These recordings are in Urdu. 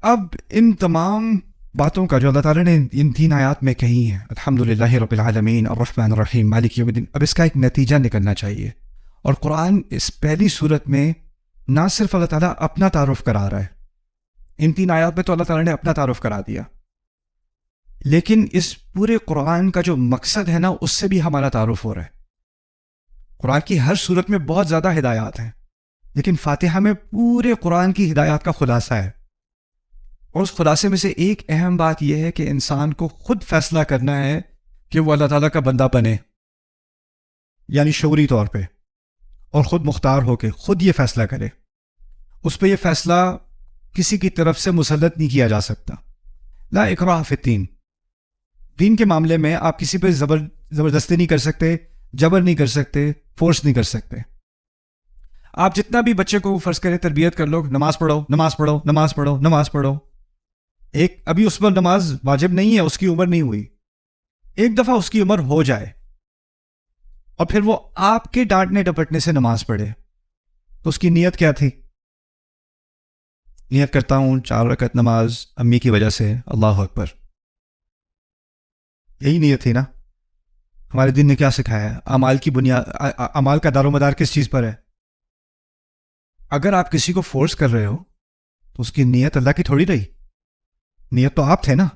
اب ان تمام باتوں کا جو اللہ تعالیٰ نے ان 3 آیات میں کہی ہیں، الحمدللہ رب العالمین الرحمن الرحیم مالک یوم الدین، اب اس کا ایک نتیجہ نکلنا چاہیے. اور قرآن اس پہلی صورت میں نہ صرف اللہ تعالیٰ اپنا تعارف کرا رہا ہے، ان 3 آیات میں تو اللہ تعالیٰ نے اپنا تعارف کرا دیا، لیکن اس پورے قرآن کا جو مقصد ہے نا، اس سے بھی ہمارا تعارف ہو رہا ہے. قرآن کی ہر صورت میں بہت زیادہ ہدایات ہیں، لیکن فاتحہ میں پورے قرآن کی ہدایات کا خلاصہ ہے. اور اس خلاصے میں سے ایک اہم بات یہ ہے کہ انسان کو خود فیصلہ کرنا ہے کہ وہ اللہ تعالیٰ کا بندہ بنے، یعنی شعوری طور پہ، اور خود مختار ہو کے خود یہ فیصلہ کرے. اس پہ یہ فیصلہ کسی کی طرف سے مسلط نہیں کیا جا سکتا. لا اکراہ فی الدین، دین کے معاملے میں آپ کسی پہ زبردستی نہیں کر سکتے، جبر نہیں کر سکتے، فورس نہیں کر سکتے. آپ جتنا بھی بچے کو فرض کرے تربیت کر لو، نماز پڑھو نماز پڑھو نماز پڑھو نماز پڑھو، ایک ابھی اس پر نماز واجب نہیں ہے، اس کی عمر نہیں ہوئی، ایک دفعہ اس کی عمر ہو جائے اور پھر وہ آپ کے ڈانٹنے ڈپٹنے سے نماز پڑھے، تو اس کی نیت کیا تھی؟ نیت کرتا ہوں 4 رکعت نماز امی کی وجہ سے، اللہ اکبر، یہی نیت تھی نا. ہمارے دین نے کیا سکھایا ہے؟ اعمال کی بنیاد، اعمال کا دار و مدار کس چیز پر ہے؟ اگر آپ کسی کو فورس کر رہے ہو تو اس کی نیت اللہ کی تھوڑی رہی، نیت تو آپ تھے نا،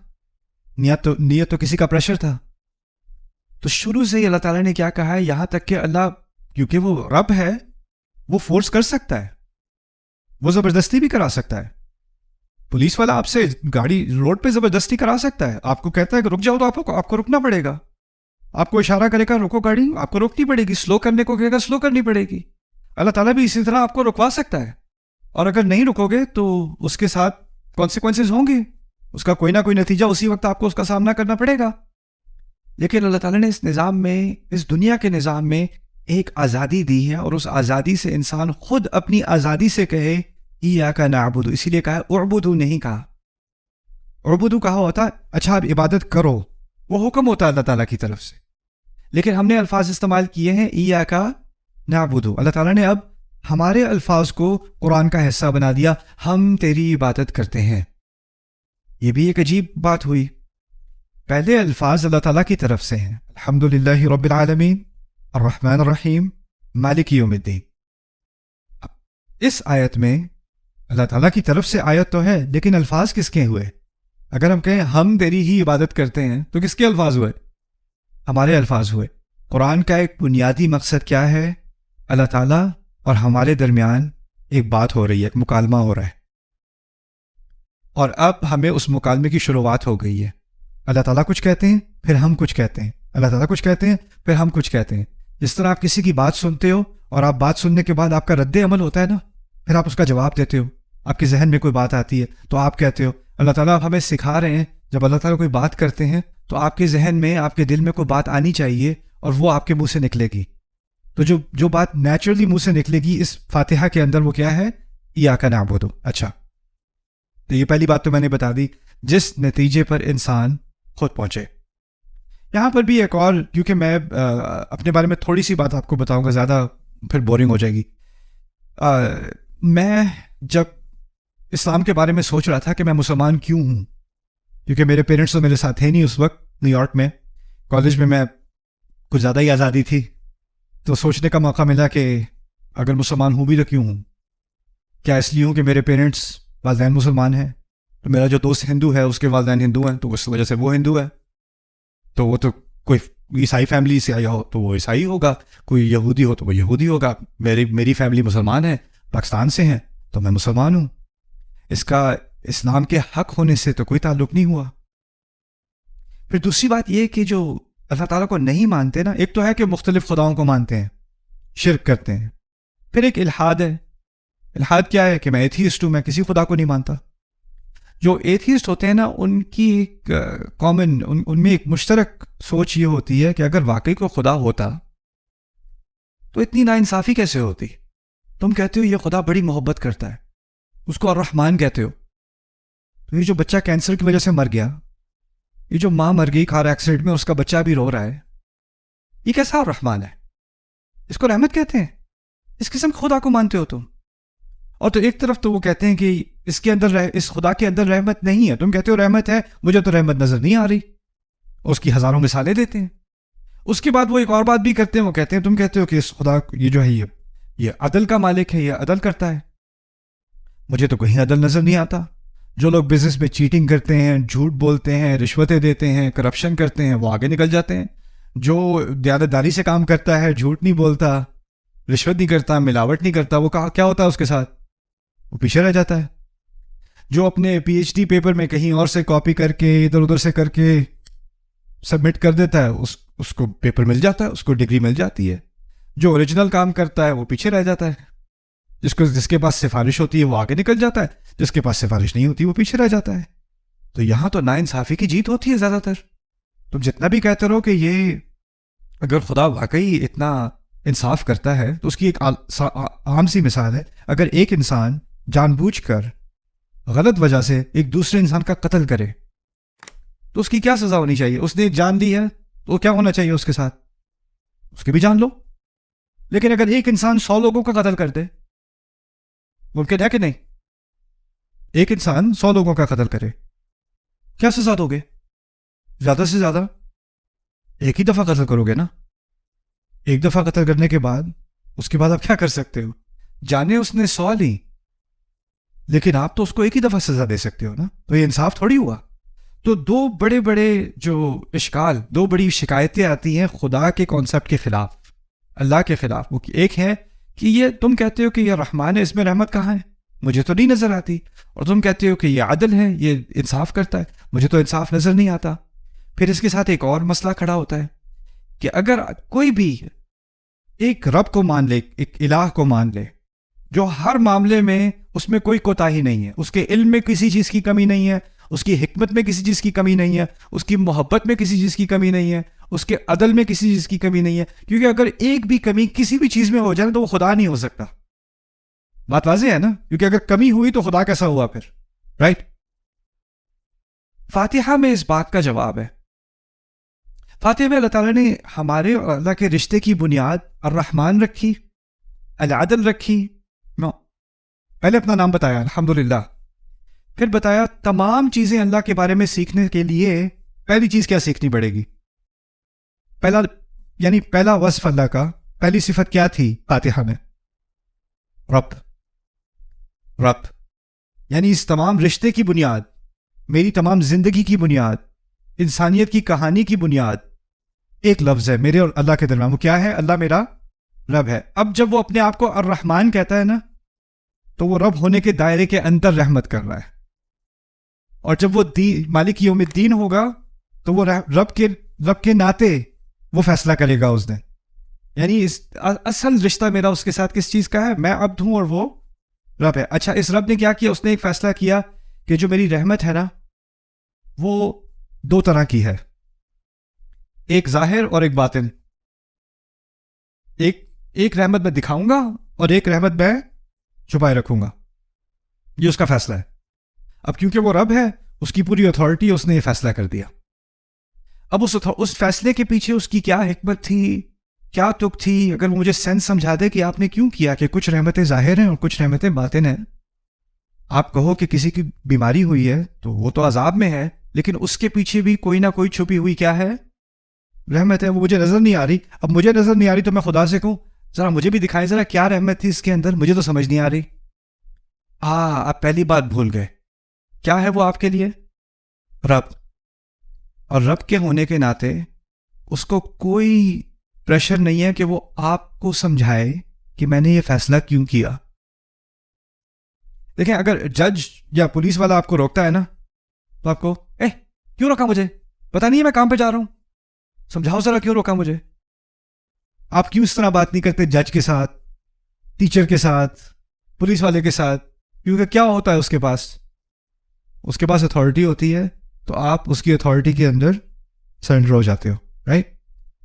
نیت تو کسی کا پریشر تھا. تو شروع سے ہی اللہ تعالیٰ نے کیا کہا ہے، یہاں تک کہ اللہ کیونکہ وہ رب ہے، وہ فورس کر سکتا ہے، وہ زبردستی بھی کرا سکتا ہے. پولیس والا آپ سے گاڑی روڈ پہ زبردستی کرا سکتا ہے، آپ کو کہتا ہے کہ رک جاؤ تو آپ کو رکنا پڑے گا. آپ کو اشارہ کرے گا رکو گاڑی، آپ کو روکنی پڑے گی. سلو کرنے کو کہے گا سلو کرنی پڑے گی. اللہ تعالیٰ بھی اسی طرح آپ کو رکوا سکتا ہے، اور اگر نہیں رکو گے تو اس کے ساتھ کانسیکوینسز ہوں گے، اس کا کوئی نہ کوئی نتیجہ اسی وقت آپ کو اس کا سامنا کرنا پڑے گا. لیکن اللہ تعالیٰ نے اس نظام میں، اس دنیا کے نظام میں ایک آزادی دی ہے، اور اس آزادی سے انسان خود اپنی آزادی سے کہے ایاک نعبد، اسی لیے کہا اعبدوا، نہیں کہا اعبدوا، کہا ہوتا اچھا آپ عبادت کرو، وہ حکم ہوتا ہے اللہ تعالیٰ کی طرف سے. لیکن ہم نے الفاظ استعمال کیے ہیں ایاک نعبد. اللہ تعالیٰ نے اب ہمارے الفاظ کو قرآن کا حصہ بنا دیا، ہم تیری عبادت کرتے ہیں. یہ بھی ایک عجیب بات ہوئی. پہلے الفاظ اللہ تعالیٰ کی طرف سے ہیں، الحمدللہ رب العالمین الرحمن الرحیم مالک یوم الدین. اس آیت میں اللہ تعالیٰ کی طرف سے آیت تو ہے، لیکن الفاظ کس کے ہوئے؟ اگر ہم کہیں ہم تیری ہی عبادت کرتے ہیں تو کس کے الفاظ ہوئے؟ ہمارے الفاظ ہوئے. قرآن کا ایک بنیادی مقصد کیا ہے؟ اللہ تعالیٰ اور ہمارے درمیان ایک بات ہو رہی ہے، ایک مکالمہ ہو رہا ہے، اور اب ہمیں اس مکالمے کی شروعات ہو گئی ہے. اللہ تعالیٰ کچھ کہتے ہیں پھر ہم کچھ کہتے ہیں، اللہ تعالیٰ کچھ کہتے ہیں پھر ہم کچھ کہتے ہیں. جس طرح آپ کسی کی بات سنتے ہو اور آپ بات سننے کے بعد آپ کا رد عمل ہوتا ہے نا، پھر آپ اس کا جواب دیتے ہو. آپ کے ذہن میں کوئی بات آتی ہے تو آپ کہتے ہو. اللہ تعالیٰ ہمیں سکھا رہے ہیں، جب اللہ تعالیٰ کوئی بات کرتے ہیں تو آپ کے ذہن میں، آپ کے دل میں کوئی بات آنی چاہیے، اور وہ آپ کے منہ سے نکلے گی. تو جو بات نیچرلی منہ سے نکلے گی اس فاتحہ کے اندر، وہ کیا ہے؟ ایاک نعبد. اچھا، تو یہ پہلی بات تو میں نے بتا دی، جس نتیجے پر انسان خود پہنچے. یہاں پر بھی ایک اور، کیونکہ میں اپنے بارے میں تھوڑی سی بات آپ کو بتاؤں گا، زیادہ پھر بورنگ ہو جائے گی. میں جب اسلام کے بارے میں سوچ رہا تھا کہ میں مسلمان کیوں ہوں، کیونکہ میرے پیرنٹس تو میرے ساتھ تھے نہیں اس وقت. نیو یارک میں کالج میں کچھ زیادہ ہی آزادی تھی، تو سوچنے کا موقع ملا کہ اگر مسلمان ہوں بھی تو کیوں ہوں؟ کیا اس لیے ہوں کہ میرے پیرنٹس والدین مسلمان ہیں، تو میرا جو دوست ہندو ہے اس کے والدین ہندو ہیں، تو اس وجہ سے وہ ہندو ہے. تو وہ تو کوئی عیسائی فیملی سے آیا ہو تو وہ عیسائی ہوگا، کوئی یہودی ہو تو وہ یہودی ہوگا. میری فیملی مسلمان ہے، پاکستان سے ہیں، تو میں مسلمان ہوں. اس کا اسلام کے حق ہونے سے تو کوئی تعلق نہیں ہوا. پھر دوسری بات یہ کہ جو اللہ تعالیٰ کو نہیں مانتے نا، ایک تو ہے کہ مختلف خداؤں کو مانتے ہیں، شرک کرتے ہیں. پھر ایک الحاد ہے. الحاد کیا ہے؟ کہ میں ایتھیسٹ ہوں، میں کسی خدا کو نہیں مانتا. جو ایتھیسٹ ہوتے ہیں نا، ان کی ایک کامن، ان میں ایک مشترک سوچ یہ ہوتی ہے کہ اگر واقعی کوئی خدا ہوتا تو اتنی ناانصافی کیسے ہوتی؟ تم کہتے ہو یہ خدا بڑی محبت کرتا ہے، اس کو الرحمن کہتے ہو. تو یہ جو بچہ کینسر کی وجہ سے مر گیا، یہ جو ماں مر گئی کار ایکسیڈنٹ میں، اس کا بچہ بھی رو رہا ہے، یہ کیسا الرحمن ہے؟ اس کو رحمت کہتے ہیں؟ اس قسم خدا کو مانتے ہو تم. اور تو ایک طرف تو وہ کہتے ہیں کہ اس کے اندر اس خدا کے اندر رحمت نہیں ہے. تم کہتے ہو رحمت ہے, مجھے تو رحمت نظر نہیں آ رہی. اس کی ہزاروں مثالیں دیتے ہیں. اس کے بعد وہ ایک اور بات بھی کرتے ہیں, وہ کہتے ہیں تم کہتے ہو کہ اس خدا یہ جو ہے یہ عدل کا مالک ہے, یہ عدل کرتا ہے. مجھے تو کہیں عدل نظر نہیں آتا. جو لوگ بزنس میں چیٹنگ کرتے ہیں, جھوٹ بولتے ہیں, رشوتیں دیتے ہیں, کرپشن کرتے ہیں, وہ آگے نکل جاتے ہیں. جو دیانتداری سے کام کرتا ہے, جھوٹ نہیں بولتا, رشوت نہیں کرتا, ملاوٹ نہیں کرتا, وہ کیا ہوتا ہے اس کے ساتھ؟ وہ پیچھے رہ جاتا ہے. جو اپنے پی ایچ ڈی پیپر میں کہیں اور سے کاپی کر کے ادھر ادھر سے کر کے سبمٹ کر دیتا ہے, اس کو پیپر مل جاتا ہے, اس کو ڈگری مل جاتی ہے. جو اوریجنل کام کرتا ہے وہ پیچھے رہ جاتا ہے. جس کے پاس سفارش ہوتی ہے وہ آگے نکل جاتا ہے, جس کے پاس سفارش نہیں ہوتی وہ پیچھے رہ جاتا ہے. تو یہاں تو ناانصافی کی جیت ہوتی ہے زیادہ تر. تم جتنا بھی کہتے رہو کہ یہ اگر خدا واقعی اتنا انصاف کرتا ہے تو اس کی ایک عام سی مثال ہے. اگر ایک انسان جان بوجھ کر غلط وجہ سے ایک دوسرے انسان کا قتل کرے تو اس کی کیا سزا ہونی چاہیے؟ اس نے جان دی ہے تو کیا ہونا چاہیے اس کے ساتھ؟ اس کی بھی جان لو. لیکن اگر ایک انسان 100 لوگوں کا قتل کر دے, ممکن ہے کہ نہیں؟ ایک انسان 100 لوگوں کا قتل کرے, کیا سزا دو گے؟ زیادہ سے زیادہ ایک ہی دفعہ قتل کرو گے نا. ایک دفعہ قتل کرنے کے بعد اس کے بعد آپ کیا کر سکتے ہو؟ جانے اس نے 100 لی, لیکن آپ تو اس کو ایک ہی دفعہ سزا دے سکتے ہو نا. تو یہ انصاف تھوڑی ہوا. تو دو بڑے جو اشکال, دو بڑی شکایتیں آتی ہیں خدا کے کانسیپٹ کے خلاف, اللہ کے خلاف. وہ ایک ہے کہ یہ تم کہتے ہو کہ یہ رحمان ہے, اس میں رحمت کہاں ہے؟ مجھے تو نہیں نظر آتی. اور تم کہتے ہو کہ یہ عدل ہے, یہ انصاف کرتا ہے, مجھے تو انصاف نظر نہیں آتا. پھر اس کے ساتھ ایک اور مسئلہ کھڑا ہوتا ہے کہ اگر کوئی بھی ایک رب کو مان لے, ایک الہ کو مان لے, جو ہر معاملے میں اس میں کوئی کوتاہی نہیں ہے, اس کے علم میں کسی چیز کی کمی نہیں ہے, اس کی حکمت میں کسی چیز کی کمی نہیں ہے, اس کی محبت میں کسی چیز کی کمی نہیں ہے, اس کے عدل میں کسی چیز کی کمی نہیں ہے. کیونکہ اگر ایک بھی کمی کسی بھی چیز میں ہو جائے تو وہ خدا نہیں ہو سکتا. بات واضح ہے نا؟ کیونکہ اگر کمی ہوئی تو خدا کیسا ہوا پھر؟ رائٹ. فاتحہ میں اس بات کا جواب ہے. فاتحہ میں اللہ تعالیٰ نے ہمارے اور اللہ کے رشتے کی بنیاد الرحمن رکھی, العدل رکھی. پہلے اپنا نام بتایا الحمدللہ, پھر بتایا تمام چیزیں اللہ کے بارے میں سیکھنے کے لیے پہلی چیز کیا سیکھنی پڑے گی. پہلا وصف اللہ کا, پہلی صفت کیا تھی فاتحہ میں؟ رب. یعنی اس تمام رشتے کی بنیاد, میری تمام زندگی کی بنیاد, انسانیت کی کہانی کی بنیاد ایک لفظ ہے میرے اور اللہ کے درمیان. وہ کیا ہے؟ اللہ میرا رب ہے. اب جب وہ اپنے آپ کو الرحمن کہتا ہے نا, تو وہ رب ہونے کے دائرے کے اندر رحمت کر رہا ہے. اور جب وہ مالک یوم الدین ہوگا تو وہ رب کے ناطے وہ فیصلہ کرے گا اس دن. یعنی اصل رشتہ میرا اس کے ساتھ کس چیز کا ہے؟ میں عبد ہوں اور وہ رب ہے. اچھا, اس رب نے کیا کیا؟ اس نے ایک فیصلہ کیا کہ جو میری رحمت ہے نا وہ 2 طرح کی ہے, ایک ظاہر اور ایک باطن. ایک رحمت میں دکھاؤں گا اور ایک رحمت میں چھپائے رکھوں گا. یہ اس کا فیصلہ ہے. اب کیونکہ وہ رب ہے, اس کی پوری اتھارٹی, اس نے یہ فیصلہ کر دیا. اب اس فیصلے کے پیچھے اس کی کیا حکمت تھی, کیا تک تھی؟ اگر مجھے سینس سمجھا دے کہ آپ نے کیوں کیا کہ کچھ رحمتیں ظاہر ہیں اور کچھ رحمتیں باطن ہیں. آپ کہو کہ کسی کی بیماری ہوئی ہے تو وہ تو عذاب میں ہے, لیکن اس کے پیچھے بھی کوئی نہ کوئی چھپی ہوئی کیا ہے؟ رحمت ہے. وہ مجھے نظر نہیں آ رہی. اب مجھے نظر نہیں آ رہی تو میں خدا سے کہوں ذرا مجھے بھی دکھائیں, ذرا کیا رحمت تھی اس کے اندر, مجھے تو سمجھ نہیں آ رہی. آپ پہلی بات بھول گئے. کیا ہے وہ آپ کے لیے؟ رب. اور رب کے ہونے کے ناطے اس کو کوئی پریشر نہیں ہے کہ وہ آپ کو سمجھائے کہ میں نے یہ فیصلہ کیوں کیا. دیکھیں, اگر جج یا پولیس والا آپ کو روکتا ہے نا تو آپ کو کیوں روکا مجھے؟ پتا نہیں ہے میں کام پہ جا رہا ہوں, سمجھاؤ ذرا کیوں روکا مجھے. آپ کیوں اس طرح بات نہیں کرتے جج کے ساتھ, ٹیچر کے ساتھ, پولیس والے کے ساتھ؟ کیونکہ کیا ہوتا ہے اس کے پاس اتھارٹی ہوتی ہے, تو آپ اس کی اتھارٹی کے اندر سرنڈر ہو جاتے ہو. رائٹ.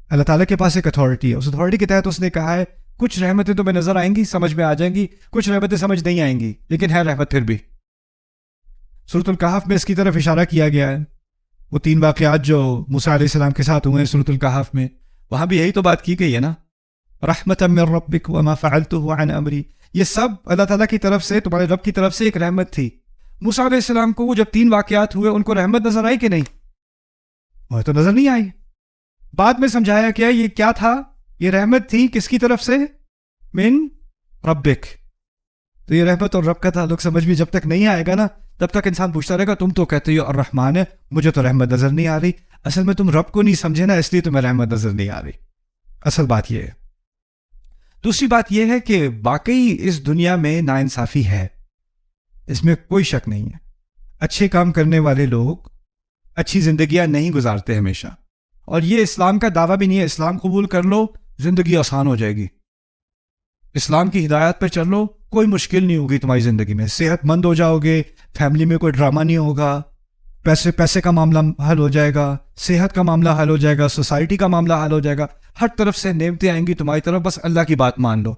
اللہ تعالیٰ کے پاس ایک اتھارٹی ہے, اس اتھارٹی کے تحت اس نے کہا ہے کچھ رحمتیں تمہیں نظر آئیں گی, سمجھ میں آ جائیں گی, کچھ رحمتیں سمجھ نہیں آئیں گی, لیکن ہے رحمت پھر بھی. سورۃ الکہف میں اس کی طرف اشارہ کیا گیا ہے. وہ 3 واقعات جو موسیٰ علیہ السلام کے ساتھ ہوئے ہیں سورۃ الکہف میں, وہاں بھی یہی تو بات کی گئی ہے نا, رحمۃ من ربک وما فعلتہ عن امری. یہ سب اللہ تعالیٰ کی طرف سے, تمہارے رب کی طرف سے ایک رحمت تھی, موسیٰ علیہ السلام کو وہ جب 3 واقعات ہوئے ان کو رحمت نظر آئی کہ نہیں؟ وہ تو نظر نہیں آئی. بعد میں سمجھایا کیا یہ کیا تھا؟ یہ رحمت تھی کس کی طرف سے؟ من ربک. تو یہ رحمت اور رب کا تعلق سمجھ میں جب تک نہیں آئے گا نا تب تک انسان پوچھتا رہے گا تم تو کہتے ہو الرحمن ہے, مجھے تو رحمت نظر نہیں آ رہی. اصل میں تم رب کو نہیں سمجھے نا, اس لیے تمہیں رحمت نظر نہیں آ رہی. اصل بات یہ ہے. دوسری بات یہ ہے کہ واقعی اس دنیا میں ناانصافی ہے, اس میں کوئی شک نہیں ہے. اچھے کام کرنے والے لوگ اچھی زندگیاں نہیں گزارتے ہمیشہ, اور یہ اسلام کا دعویٰ بھی نہیں ہے. اسلام قبول کر لو زندگی آسان ہو جائے گی, اسلام کی ہدایات پہ چل لو کوئی مشکل نہیں ہوگی تمہاری زندگی میں, صحت مند ہو جاؤ گے, فیملی میں کوئی ڈرامہ نہیں ہوگا, پیسے کا معاملہ حل ہو جائے گا, صحت کا معاملہ حل ہو جائے گا, سوسائٹی کا معاملہ حل ہو جائے گا, ہر طرف سے نعمتیں آئیں گی تمہاری طرف, بس اللہ کی بات مان لو.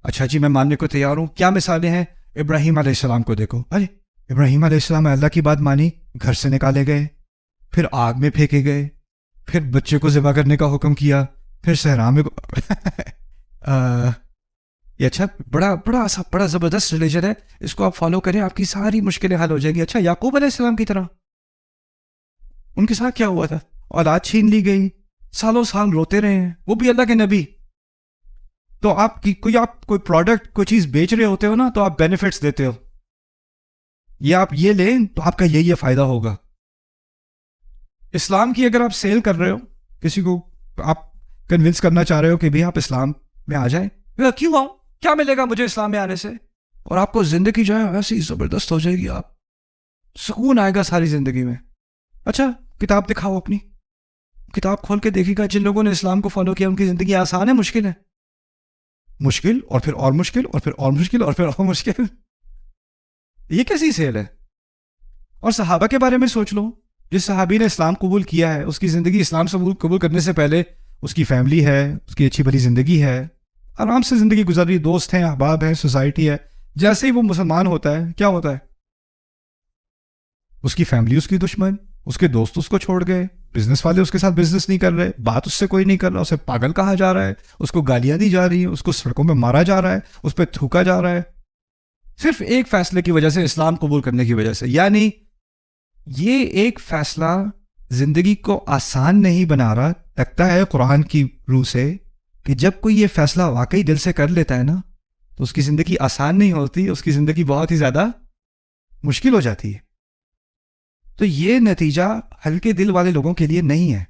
اچھا جی میں ماننے کو تیار ہوں. کیا مثالیں ہیں؟ ابراہیم علیہ السلام کو دیکھو. ارے ابراہیم علیہ السلام نے اللہ کی بات مانی, گھر سے نکالے گئے, پھر آگ میں پھینکے گئے, پھر بچے کو ذبح کرنے کا حکم کیا, پھر صحرا میں یہ اچھا بڑا زبردست ریلیجن ہے, اس کو آپ فالو کریں آپ کی ساری مشکلیں حل ہو جائیں گی. اچھا یعقوب علیہ السلام کی طرح ان کے ساتھ کیا ہوا تھا؟ اولاد چھین لی گئی, سالوں سال روتے رہے ہیں, وہ بھی اللہ کے نبی. تو آپ کوئی پروڈکٹ کوئی چیز بیچ رہے ہوتے ہو نا تو آپ بینیفٹس دیتے ہو, یہ آپ یہ لیں تو آپ کا یہ فائدہ ہوگا. اسلام کی اگر آپ سیل کر رہے ہو, کسی کو آپ کنونس کرنا چاہ رہے ہو کہ بھی آپ اسلام میں آ جائیں, کیوں آؤں, کیا ملے گا مجھے اسلام میں آنے سے؟ اور آپ کو زندگی جو ہے ایسی زبردست ہو جائے گی, آپ سکون آئے گا ساری زندگی میں. اچھا کتاب دکھاؤ, اپنی کتاب کھول کے دیکھے گا جن لوگوں نے اسلام کو فالو کیا ان کی زندگی آسان ہے مشکل ہے؟ مشکل, اور پھر اور مشکل, اور پھر اور مشکل, اور پھر اور مشکل. یہ کیسی سیل ہے؟ اور صحابہ کے بارے میں سوچ لو, جس صحابی نے اسلام قبول کیا ہے اس کی زندگی اسلام سے قبول کرنے سے پہلے اس کی فیملی ہے, اس کی اچھی بھلی زندگی ہے, آرام سے زندگی گزر رہی, دوست ہیں, احباب ہیں, سوسائٹی ہے. جیسے ہی وہ مسلمان ہوتا ہے کیا ہوتا ہے؟ اس کی فیملی اس کی دشمن, اس کے دوست اس کو چھوڑ گئے, بزنس والے اس کے ساتھ بزنس نہیں کر رہے, بات اس سے کوئی نہیں کر رہا, اسے پاگل کہا جا رہا ہے, اس کو گالیاں دی جا رہی ہیں, اس کو سڑکوں میں مارا جا رہا ہے, اس پہ تھوکا جا رہا ہے, صرف ایک فیصلے کی وجہ سے, اسلام قبول کرنے کی وجہ سے. یعنی یہ ایک فیصلہ زندگی کو آسان نہیں بنا رہا. لگتا ہے قرآن کی روح سے کہ جب کوئی یہ فیصلہ واقعی دل سے کر لیتا ہے نا تو اس کی زندگی آسان نہیں ہوتی, اس کی زندگی بہت ہی زیادہ مشکل ہو جاتی ہے. تو یہ نتیجہ ہلکے دل والے لوگوں کے لیے نہیں ہے.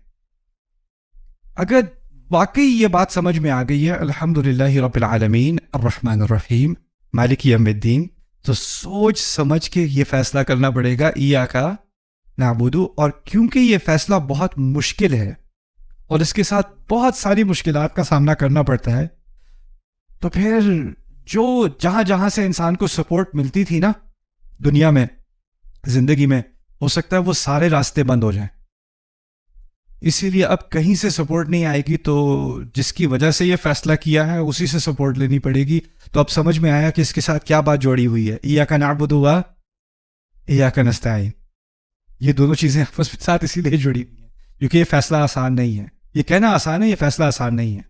اگر واقعی یہ بات سمجھ میں آ گئی ہے الحمدللہ رب العالمین الرحمن الرحیم مالک یوم الدین, تو سوچ سمجھ کے یہ فیصلہ کرنا پڑے گا ایاک نعبد. اور کیونکہ یہ فیصلہ بہت مشکل ہے اور اس کے ساتھ بہت ساری مشکلات کا سامنا کرنا پڑتا ہے, تو پھر جو جہاں سے انسان کو سپورٹ ملتی تھی نا دنیا میں, زندگی میں, ہو سکتا ہے وہ سارے راستے بند ہو جائیں. اسی لیے اب کہیں سے سپورٹ نہیں آئے گی, تو جس کی وجہ سے یہ فیصلہ کیا ہے اسی سے سپورٹ لینی پڑے گی. تو اب سمجھ میں آیا کہ اس کے ساتھ کیا بات جوڑی ہوئی ہے, ایاک نعبد و ایاک نستعین. یہ دونوں چیزیں آپس کے ساتھ اسی لیے جڑی ہوئی ہیں کیونکہ یہ فیصلہ آسان نہیں ہے. یہ کہنا آسان ہے, یہ فیصلہ آسان نہیں ہے.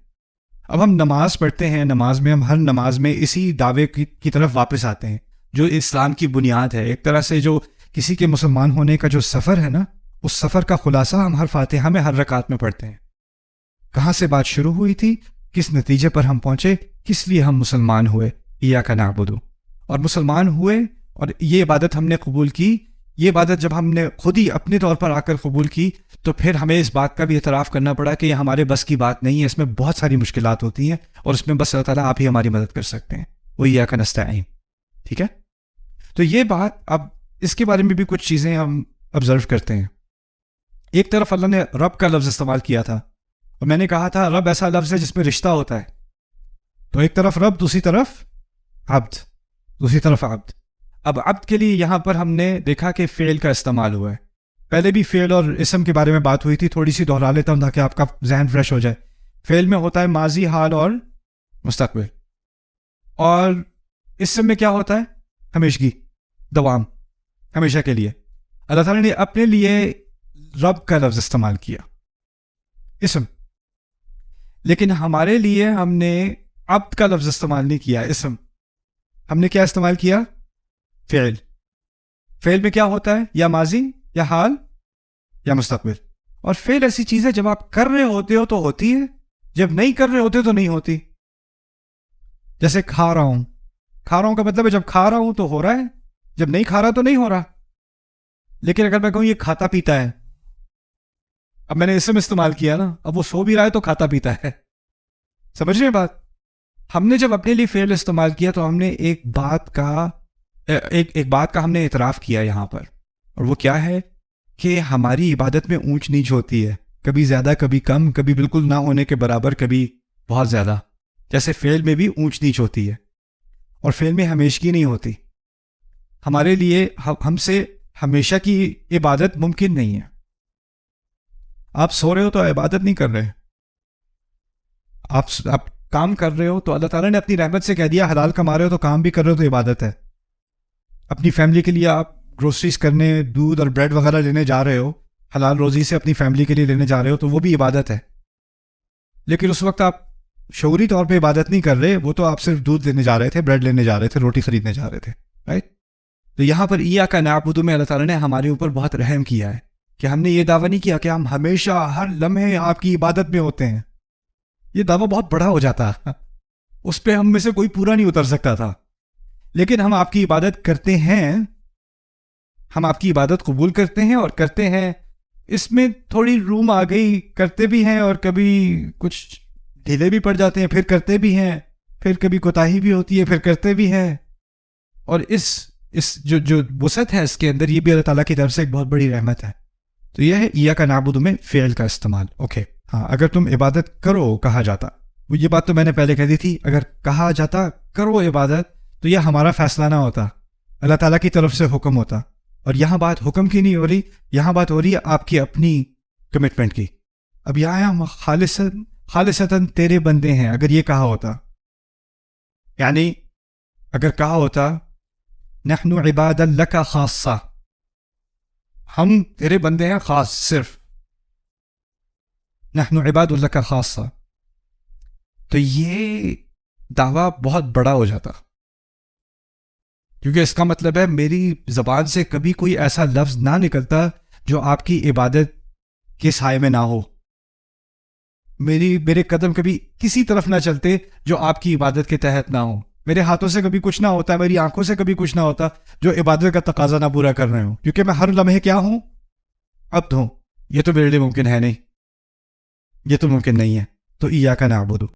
اب ہم نماز پڑھتے ہیں, نماز میں ہم ہر نماز میں اسی دعوے کی طرف واپس آتے ہیں جو اسلام کی بنیاد ہے. ایک طرح سے جو کسی کے مسلمان ہونے کا جو سفر ہے نا, اس سفر کا خلاصہ ہم ہر فاتحہ میں ہر رکعت میں پڑھتے ہیں. کہاں سے بات شروع ہوئی تھی, کس نتیجے پر ہم پہنچے, کس لیے ہم مسلمان ہوئے, ایاک نعبد. اور مسلمان ہوئے اور یہ عبادت ہم نے قبول کی. یہ عبادت جب ہم نے خود ہی اپنے طور پر آ کر قبول کی تو پھر ہمیں اس بات کا بھی اعتراف کرنا پڑا کہ یہ ہمارے بس کی بات نہیں ہے, اس میں بہت ساری مشکلات ہوتی ہیں اور اس میں بس اللہ تعالیٰ آپ ہی ہماری مدد کر سکتے ہیں. وہ ایاک نستعین. ٹھیک ہے, تو یہ بات, اب اس کے بارے میں بھی کچھ چیزیں ہم آبزرو کرتے ہیں. ایک طرف اللہ نے رب کا لفظ استعمال کیا تھا, اور میں نے کہا تھا رب ایسا لفظ ہے جس میں رشتہ ہوتا ہے. تو ایک طرف رب, دوسری طرف عبد, دوسری طرف عبد. اب عبد کے لیے یہاں پر ہم نے دیکھا کہ فعل کا استعمال ہوا ہے. پہلے بھی فعل اور اسم کے بارے میں بات ہوئی تھی, تھوڑی سی دہرا لیتا ہوں تاکہ آپ کا ذہن فریش ہو جائے. فعل میں ہوتا ہے ماضی, حال اور مستقبل, اور اسم میں کیا ہوتا ہے ہمیشگی, دوام, ہمیشہ کے لیے. اللہ تعالیٰ نے اپنے لیے رب کا لفظ استعمال کیا اسم, لیکن ہمارے لیے ہم نے عبد کا لفظ استعمال نہیں کیا اسم. ہم نے کیا استعمال کیا, فعل. فعل میں کیا ہوتا ہے؟ یا ماضی یا حال یا مستقبل. اور فعل ایسی چیز ہے جب آپ کر رہے ہوتے ہو تو ہوتی ہے، جب نہیں کر رہے ہوتے تو نہیں ہوتی. جیسے کھا رہا ہوں، کھا رہا ہوں کا مطلب ہے جب کھا رہا ہوں تو ہو رہا ہے، جب نہیں کھا رہا تو نہیں ہو رہا. لیکن اگر میں کہوں یہ کھاتا پیتا ہے، اب میں نے اسم استعمال کیا نا، اب وہ سو بھی رہا ہے تو کھاتا پیتا ہے. سمجھ رہے ہیں بات؟ ہم نے جب اپنے لیے فعل استعمال کیا تو ہم نے ایک بات کا ہم نے اعتراف کیا یہاں پر، اور وہ کیا ہے کہ ہماری عبادت میں اونچ نیچ ہوتی ہے، کبھی زیادہ کبھی کم، کبھی بالکل نہ ہونے کے برابر، کبھی بہت زیادہ. جیسے فعل میں بھی اونچ نیچ ہوتی ہے، اور فعل میں ہمیشگی نہیں ہوتی. ہمارے لیے ہم سے ہمیشہ کی عبادت ممکن نہیں ہے. آپ سو رہے ہو تو عبادت نہیں کر رہے، آپ کام کر رہے ہو تو اللہ تعالیٰ نے اپنی رحمت سے کہہ دیا حلال کما رہے ہو تو کام بھی کر رہے ہو تو عبادت ہے. اپنی فیملی کے لیے آپ گروسریز کرنے، دودھ اور بریڈ وغیرہ لینے جا رہے ہو، حلال روزی سے اپنی فیملی کے لیے لینے جا رہے ہو تو وہ بھی عبادت ہے. لیکن اس وقت آپ شعوری طور پہ عبادت نہیں کر رہے، وہ تو آپ صرف دودھ لینے جا رہے تھے، بریڈ لینے جا رہے تھے، روٹی خریدنے جا رہے تھے، رائٹ؟ تو یہاں پر ایاک نعبد میں اللہ تعالیٰ نے ہمارے اوپر بہت رحم کیا ہے کہ ہم نے یہ دعویٰ نہیں کیا کہ ہم ہمیشہ ہر لمحے آپ کی عبادت میں ہوتے ہیں. یہ دعویٰ بہت بڑا ہو جاتا، اس پہ ہم میں سے کوئی پورا نہیں اتر سکتا تھا. لیکن ہم آپ کی عبادت کرتے ہیں، ہم آپ کی عبادت قبول کرتے ہیں اور کرتے ہیں. اس میں تھوڑی روم آ گئی، کرتے بھی ہیں اور کبھی کچھ ڈھیلے بھی پڑ جاتے ہیں، پھر کرتے بھی ہیں، پھر کبھی کوتاہی بھی ہوتی ہے، پھر کرتے بھی ہیں. اور اس جو وسعت ہے اس کے اندر، یہ بھی اللہ تعالیٰ کی طرف سے ایک بہت بڑی رحمت ہے. تو یہ ہے ایاک نعبد میں فعل کا استعمال. اوکے ہاں، اگر تم عبادت کرو کہا جاتا، وہ یہ بات تو میں نے پہلے کہہ دی تھی، اگر کہا جاتا کرو عبادت تو یہ ہمارا فیصلہ نہ ہوتا، اللہ تعالیٰ کی طرف سے حکم ہوتا. اور یہاں بات حکم کی نہیں ہو رہی، یہاں بات ہو رہی ہے آپ کی اپنی کمٹمنٹ کی. اب یہاں ہم خالصتاً تیرے بندے ہیں، اگر یہ کہا ہوتا، یعنی اگر کہا ہوتا نحن عباد لک خاصہ، ہم تیرے بندے ہیں خاص، صرف نحن عباد لک خاصہ، تو یہ دعویٰ بہت بڑا ہو جاتا، کیونکہ اس کا مطلب ہے میری زبان سے کبھی کوئی ایسا لفظ نہ نکلتا جو آپ کی عبادت کے سائے میں نہ ہو. میرے قدم کبھی کسی طرف نہ چلتے جو آپ کی عبادت کے تحت نہ ہو. میرے ہاتھوں سے کبھی کچھ نہ ہوتا، میری آنکھوں سے کبھی کچھ نہ ہوتا جو عبادت کا تقاضا نہ پورا کر رہے ہوں، کیونکہ میں ہر لمحے کیا ہوں؟ عبد ہوں. یہ تو میرے لیے ممکن ہے نہیں، یہ تو ممکن نہیں ہے. تو ایاک نعبد